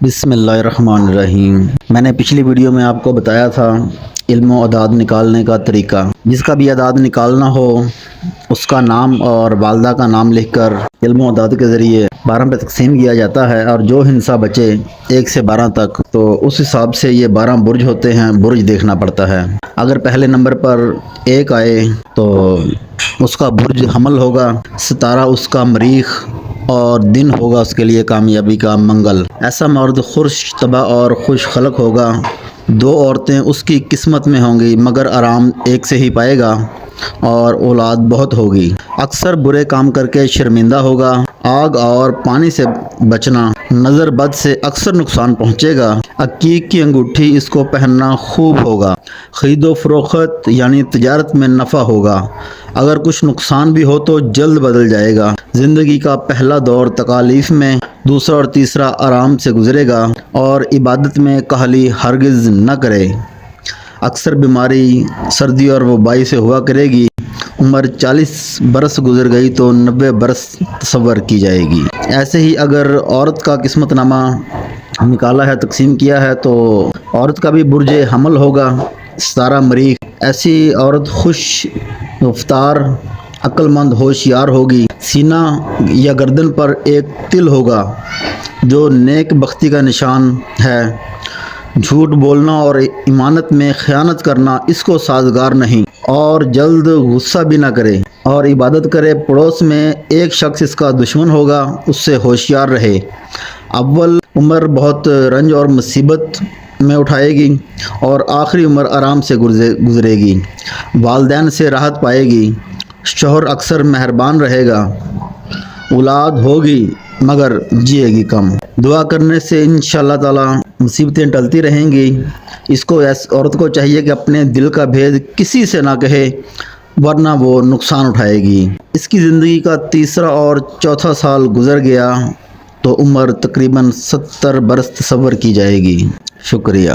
بسم اللہ الرحمن الرحیم۔ میں نے پچھلی ویڈیو میں آپ کو بتایا تھا علم و اعداد نکالنے کا طریقہ۔ جس کا بھی اعداد نکالنا ہو اس کا نام اور والدہ کا نام لکھ کر علم و اعداد کے ذریعے 12 پہ تقسیم کیا جاتا ہے، اور جو ہندسہ بچے 1 سے 12 تک تو اس حساب سے یہ 12 برج ہوتے ہیں، برج دیکھنا پڑتا ہے۔ اگر پہلے نمبر پر 1 آئے تو اس کا برج حمل ہوگا، ستارہ اس کا مریخ، اور دن ہوگا اس کے لیے کامیابی کا منگل۔ ایسا مرد خوش طبع اور خوش خلق ہوگا، 2 عورتیں اس کی قسمت میں ہوں گی، مگر آرام ایک سے ہی پائے گا اور اولاد بہت ہوگی۔ اکثر برے کام کر کے شرمندہ ہوگا، آگ اور پانی سے بچنا، نظر بد سے اکثر نقصان پہنچے گا۔ عقیق کی انگوٹھی اس کو پہننا خوب ہوگا، خرید و فروخت یعنی تجارت میں نفع ہوگا، اگر کچھ نقصان بھی ہو تو جلد بدل جائے گا۔ زندگی کا پہلا دور تکالیف میں، دوسرا اور تیسرا آرام سے گزرے گا، اور عبادت میں کاہلی ہرگز نہ کرے۔ اکثر بیماری سردی اور وبائی سے ہوا کرے گی۔ عمر 40 برس گزر گئی تو 90 برس تصور کی جائے گی۔ ایسے ہی اگر عورت کا قسمت نامہ نکالا ہے، تقسیم کیا ہے، تو عورت کا بھی برج حمل ہوگا، ستارہ مریخ۔ ایسی عورت خوش رفتار، عقل مند، ہوشیار ہوگی۔ سینہ یا گردن پر ایک تل ہوگا جو نیک بختی کا نشان ہے۔ جھوٹ بولنا اور امانت میں خیانت کرنا اس کو سازگار نہیں، اور جلد غصہ بھی نہ کرے، اور عبادت کرے۔ پڑوس میں ایک شخص اس کا دشمن ہوگا، اس سے ہوشیار رہے۔ اول عمر بہت رنج اور مصیبت میں اٹھائے گی، اور آخری عمر آرام سے گزرے گی۔ والدین سے راحت پائے گی، شوہر اکثر مہربان رہے گا، اولاد ہوگی مگر جیے گی کم۔ دعا کرنے سے انشاءاللہ تعالی مصیبتیں ٹلتی رہیں گی۔ اس کو عورت کو چاہیے کہ اپنے دل کا بھید کسی سے نہ کہے، ورنہ وہ نقصان اٹھائے گی۔ اس کی زندگی کا تیسرا اور چوتھا سال گزر گیا تو عمر تقریباً 70 برس تصور کی جائے گی۔ شکریہ۔